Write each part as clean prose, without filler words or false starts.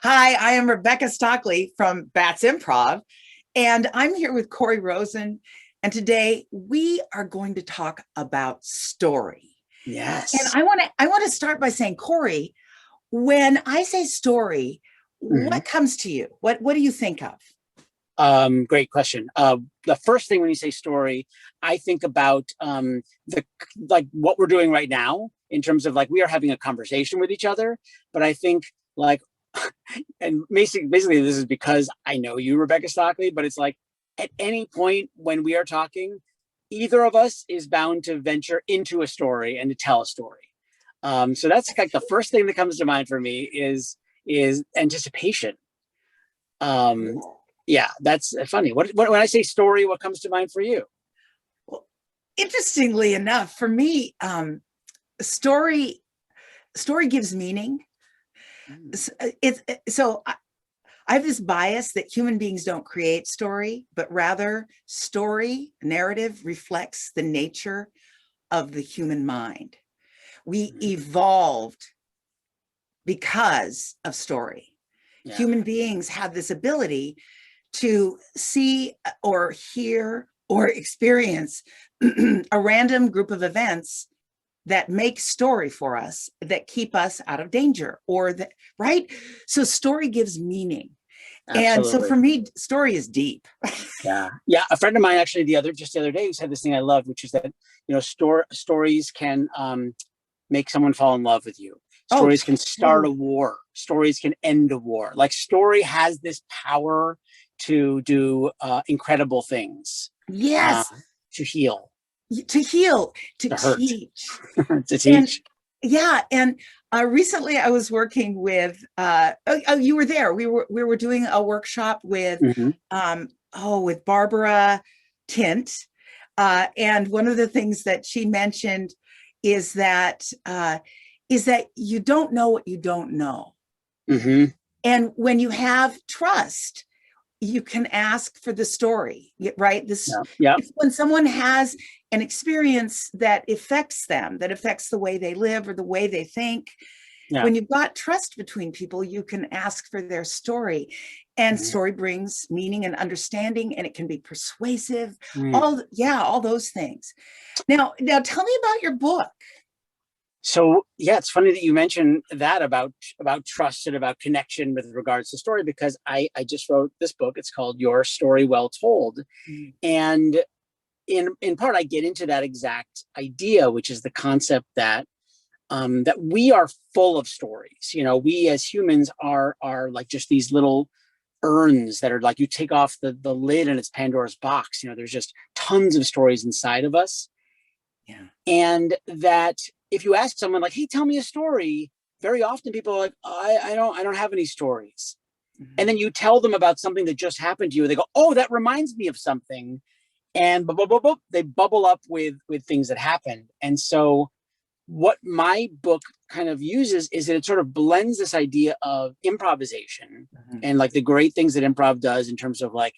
Hi, I am Rebecca Stockley from Bats Improv, and I'm here with Corey Rosen. And today we are going to talk about story. And Yes. I want to start by saying, Corey, when I say story, Mhm. what comes to you? What do you think of? Great question. The first thing when you say story, I think about the like what we're doing right now in terms of like we are having a conversation with each other. But I think like, and basically this is because I know you, Rebecca Stockley. But it's like at any point when we are talking, either of us is bound to venture into a story and to tell a story. So that's like the first thing that comes to mind for me is anticipation. Um, yeah, that's funny. What when I say story, what comes to mind for you? Well, interestingly enough, for me, story story gives meaning. Mm. It's so I have this bias that human beings don't create story, but rather story narrative reflects the nature of the human mind. We evolved because of story. Yeah. Human beings have this ability to see or hear or experience a random group of events that make story for us, that keep us out of danger, or that, right? So story gives meaning. And so Absolutely. for me, story is deep. Yeah. Yeah. A friend of mine actually the other day said this thing I love, which is that, stories can make someone fall in love with you. Oh, Stories can start a totally. war. Stories can end a war. Like story has this power to do incredible things, uh, Yes, to heal, to heal, to to hurt, teach. to And teach. yeah, and recently I was working with you were there. We were doing a workshop with Hmm. with Barbara Tint. And one of the things that she mentioned is that you don't know what you don't know. Hmm. And when you have trust, you can ask for the story, right? This, Yeah. Yeah. it's when someone has an experience that affects them, that affects the way they live or the way they think. Yeah. When you've got trust between people, you can ask for their story. And Mhm. story brings meaning and understanding, and it can be persuasive. Mm. All those things. Now tell me about your book. So yeah, it's funny that you mentioned that about trust and about connection with regards to story because I just wrote this book. It's called Your Story Well Told, and in part I get into that exact idea, which is the concept that we are full of stories. We as humans are like just these little urns that are like you take off the lid and it's Pandora's box. There's just tons of stories inside of us, Yeah. and that if you ask someone like, hey, tell me a story, very often people are like, I don't have any stories. And then Mhm. you tell them about something that just happened to you, and they go, oh, that reminds me of something. And blah, blah, blah, blah, they bubble up with things that happened. And so what my book kind of uses is that it sort of blends this idea of improvisation Mhm. and like the great things that improv does in terms of like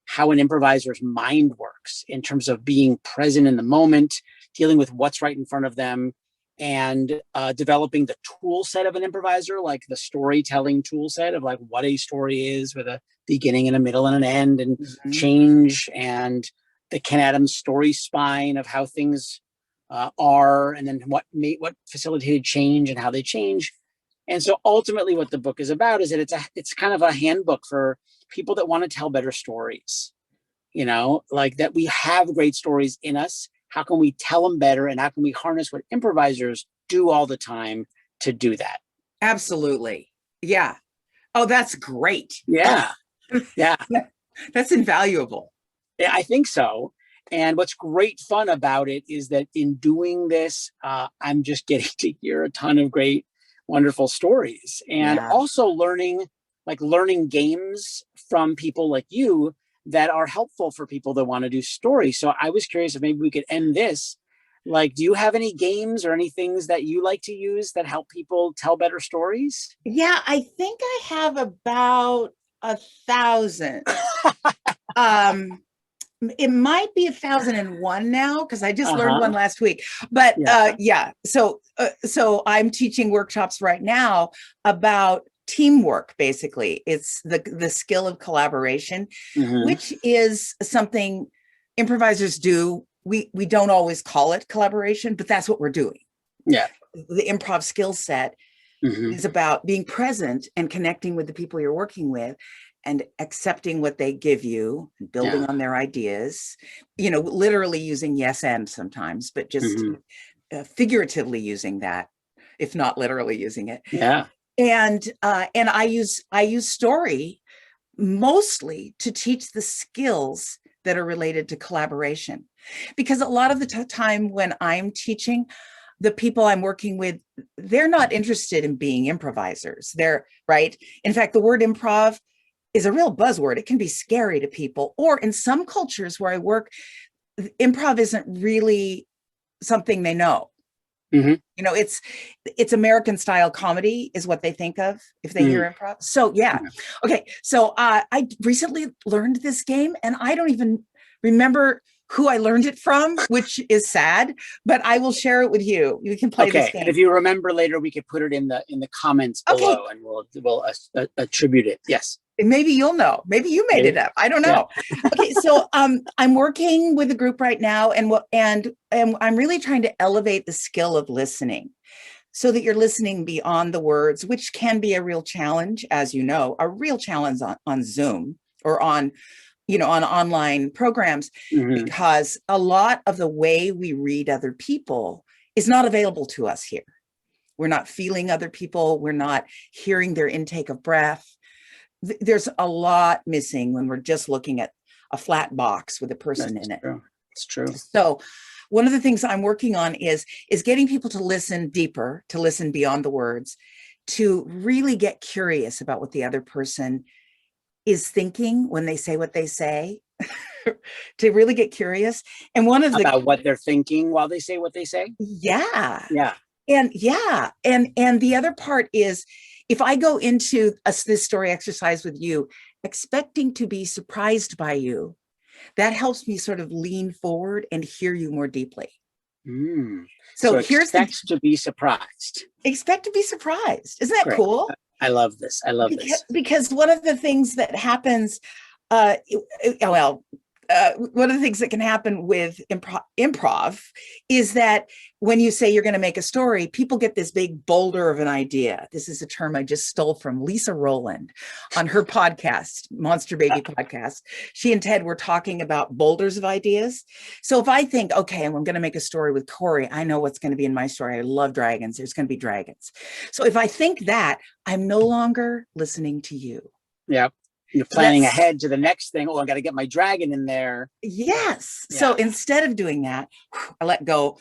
how an improviser's mind works in terms of being present in the moment, dealing with what's right in front of them, and developing the tool set of an improviser, like the storytelling tool set of like what a story is with a beginning and a middle and an end, and Mhm. change, and the Ken Adams story spine of how things are, and then what facilitated change and how they change. And so ultimately, what the book is about is that it's kind of a handbook for people that want to tell better stories. Like that we have great stories in us. How can we tell them better, and how can we harness what improvisers do all the time to do that? Absolutely. Yeah. Oh, that's great. Yeah, yeah, That's invaluable. yeah. I think so. And what's great fun about it is that in doing this, I'm just getting to hear a ton of great, wonderful stories, and Yeah. also learning games from people like you that are helpful for people that want to do stories. So I was curious if maybe we could end this. Like, do you have any games or any things that you like to use that help people tell better stories? Yeah, I think I have about 1,000. Um, it might be 1,001 now because I just Uh learned one huh. last week. But Yeah. yeah, so I'm teaching workshops right now about teamwork, basically. It's the skill of collaboration, Hmm. which is something improvisers do. We don't always call it collaboration, but that's what we're doing. Yeah. The improv skill set Hmm. is about being present and connecting with the people you're working with and accepting what they give you, building Yeah. on their ideas, literally using yes and sometimes, but just Hmm. figuratively using that, if not literally using it. Yeah. And I use story mostly to teach the skills that are related to collaboration, because a lot of the time when I'm teaching, the people I'm working with, they're not interested in being improvisers. They're right. In fact, the word improv is a real buzzword. It can be scary to people. Or in some cultures where I work, improv isn't really something they know. Hmm. It's American style comedy is what they think of if they Mm. hear improv. So yeah. Okay. So I recently learned this game and I don't even remember who I learned it from, which is sad, but I will share it with you. You can play this Okay, and if game. you remember later, we could put it in the comments Okay. below, and we'll attribute it. Yes, Maybe you'll know. Maybe you made it maybe. up. I don't Yeah. know. Okay, so I'm working with a group right now, and I'm really trying to elevate the skill of listening, so that you're listening beyond the words, which can be a real challenge, as you know, a real challenge on Zoom or on online programs, Hmm. because a lot of the way we read other people is not available to us here. We're not feeling other people. We're not hearing their intake of breath. There's a lot missing when we're just looking at a flat box with a person That's in it. true. It's true. So one of the things I'm working on is getting people to listen deeper, to listen beyond the words, to really get curious about what the other person is thinking when they say what they say, to really get curious. And one of the About what they're thinking while they say what they say. yeah, Yeah. and the other part is, if I go into this story exercise with you, expecting to be surprised by you, that helps me sort of lean forward and hear you more deeply. Mm. So So here's the expect to be surprised. expect to be surprised. Isn't that Great. cool? I love this. I love Because, this. because one of the things that happens, one of the things that can happen with improv is that when you say you're going to make a story, people get this big boulder of an idea. This is a term I just stole from Lisa Rowland on her podcast, Monster Baby podcast. She and Ted were talking about boulders of ideas. So if I think, okay, I'm going to make a story with Corey, I know what's going to be in my story. I love dragons. There's going to be dragons. So if I think that, I'm no longer listening to you. Yeah. You're So planning ahead to the next thing. Oh, I got to get my dragon in there. yes. Yeah. So instead of doing that, I let go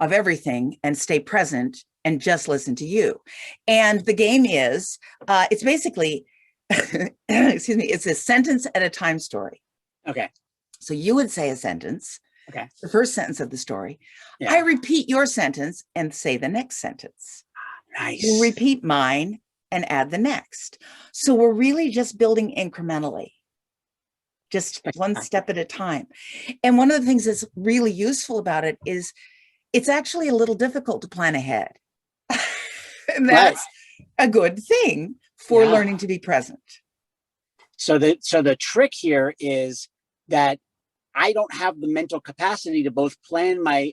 of everything and stay present and just listen to you. And the game is, it's basically, excuse me, it's a sentence at a time story. Okay. So you would say a sentence, Okay. the first sentence of the story. Yeah. I repeat your sentence and say the next sentence. Nice. You repeat mine and add the next. So we're really just building incrementally, just one step at a time. And one of the things that's really useful about it is it's actually a little difficult to plan ahead. And that's a good thing for learning to be present. So the trick here is that I don't have the mental capacity to both plan my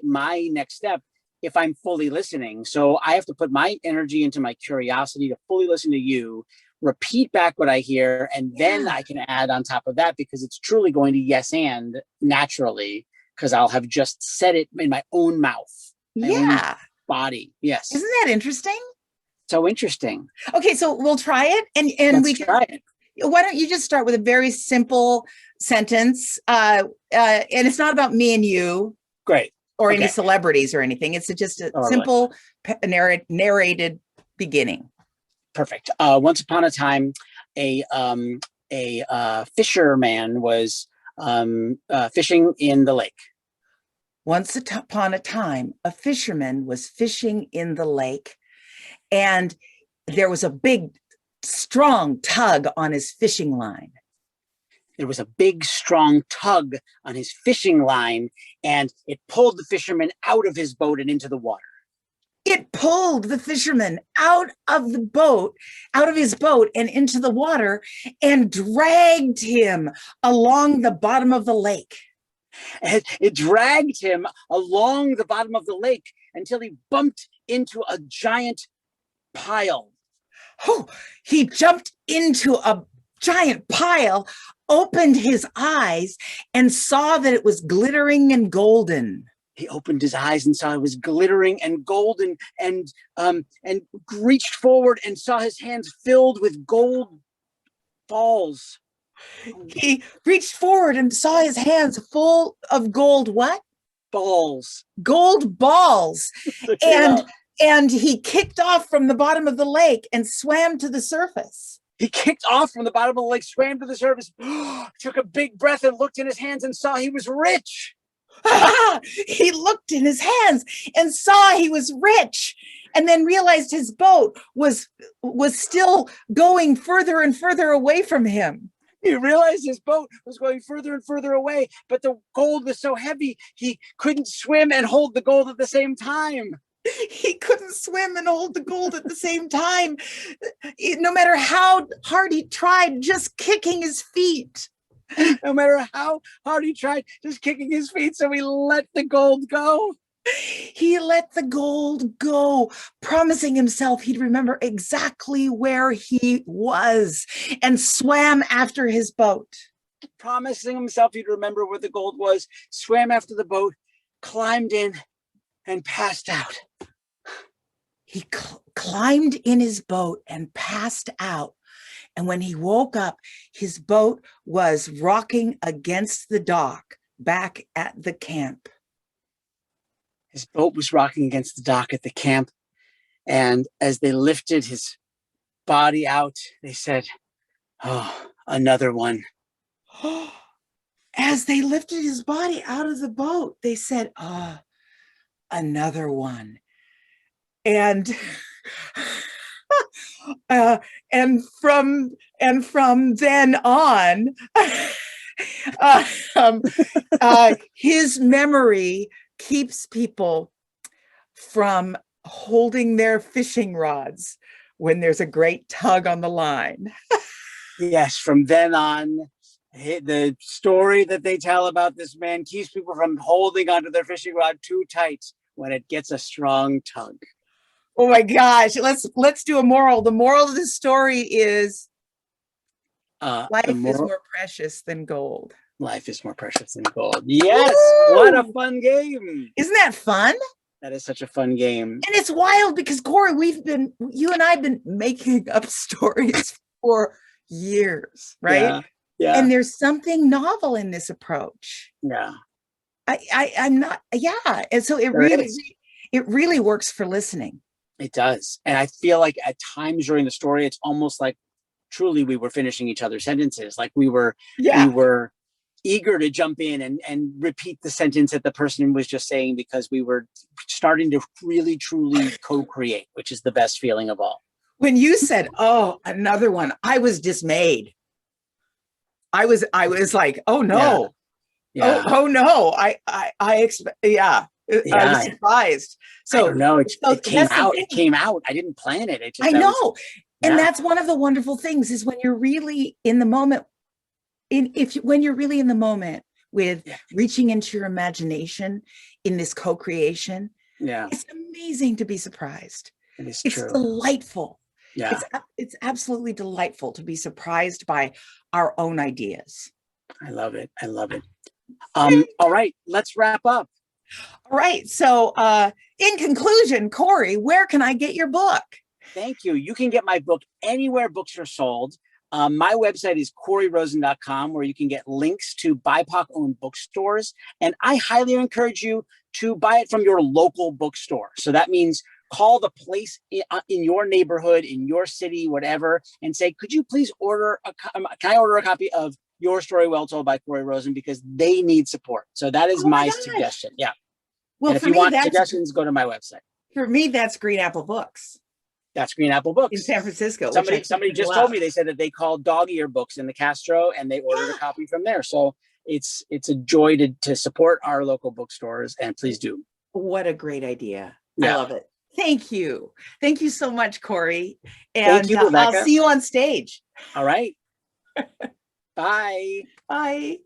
next step if I'm fully listening. So I have to put my energy into my curiosity to fully listen to you, repeat back what I hear, and then I can add on top of that, because it's truly going to yes and naturally, because I'll have just said it in my own mouth, my own body. Yes. Isn't that interesting? So interesting. Okay, so we'll try it, and Let's try it. Why don't you just start with a very simple sentence, and it's not about me and you. Great. Or any celebrities or anything. It's just a simple narrated beginning. Perfect. Once upon a time, a fisherman was fishing in the lake. Once upon a time, a fisherman was fishing in the lake, and there was a big, strong tug on his fishing line. There was a big, strong tug on his fishing line, and it pulled the fisherman out of his boat and into the water. It pulled the fisherman out of the boat, out of his boat and into the water and dragged him along the bottom of the lake. And it dragged him along the bottom of the lake until he bumped into a giant pile. Oh, he jumped into a giant pile, opened his eyes, and saw that it was glittering and golden. He opened his eyes and saw it was glittering and golden, and reached forward and saw his hands filled with gold balls. He reached forward and saw his hands full of gold what? Balls. Gold balls. And he kicked off from the bottom of the lake and swam to the surface. He kicked off from the bottom of the lake, swam to the surface, took a big breath and looked in his hands and saw he was rich. He looked in his hands and saw he was rich, and then realized his boat was still going further and further away from him. He realized his boat was going further and further away, but the gold was so heavy, he couldn't swim and hold the gold at the same time. He couldn't swim and hold the gold at the same time. No matter how hard he tried, just kicking his feet. No matter how hard he tried, just kicking his feet, so he let the gold go. He let the gold go, promising himself he'd remember exactly where he was, and swam after his boat. Promising himself he'd remember where the gold was, swam after the boat, climbed in, and passed out. He climbed in his boat and passed out. And when he woke up, his boat was rocking against the dock back at the camp. His boat was rocking against the dock at the camp. And as they lifted his body out, they said, "Oh, another one." As they lifted his body out of the boat, they said, "Oh, another one." And from then on, his memory keeps people from holding their fishing rods when there's a great tug on the line. Yes, from then on, the story that they tell about this man keeps people from holding onto their fishing rod too tight when it gets a strong tug. Oh my gosh, let's do a moral. The moral of this story is life is more precious than gold. Life is more precious than gold. Yes. Woo! What a fun game. Isn't that fun? That is such a fun game. And it's wild because, Corey, you and I have been making up stories for years, right? Yeah. And there's something novel in this approach. Yeah. I'm not, yeah. And so it really works for listening. It does. And I feel like at times during the story, it's almost like truly we were finishing each other's sentences. Like we were eager to jump in and repeat the sentence that the person was just saying, because we were starting to really, truly co-create, which is the best feeling of all. When you said, "Oh, another one," I was dismayed. I was like, "Oh no. Yeah. Oh no. I expect, I was surprised." So I don't know. It came out. It came out. I didn't plan it. I know. And that's one of the wonderful things is when you're really in the moment, when you're really in the moment with reaching into your imagination in this co-creation, it's amazing to be surprised. It's true. Delightful. Yeah. It's absolutely delightful to be surprised by our own ideas. I love it. All right, let's wrap up. All right. So in conclusion, Corey, where can I get your book? Thank you. You can get my book anywhere books are sold. My website is CoreyRosen.com, where you can get links to BIPOC-owned bookstores. And I highly encourage you to buy it from your local bookstore. So that means call the place in your neighborhood, in your city, whatever, and say, "Could you please can I order a copy of Your Story Well Told by Corey Rosen?" Because they need support. So that is my suggestion. Yeah. Well, and if you want suggestions, go to my website. For me, that's Green Apple Books. That's Green Apple Books in San Francisco. Somebody just told me, they said that they called Dog Ear Books in the Castro, and they ordered a copy from there. So it's a joy to support our local bookstores, and please do. What a great idea. I love it. Thank you. Thank you so much, Corey. Thank And you, I'll Rebecca. see you on stage. All right. Bye. Bye.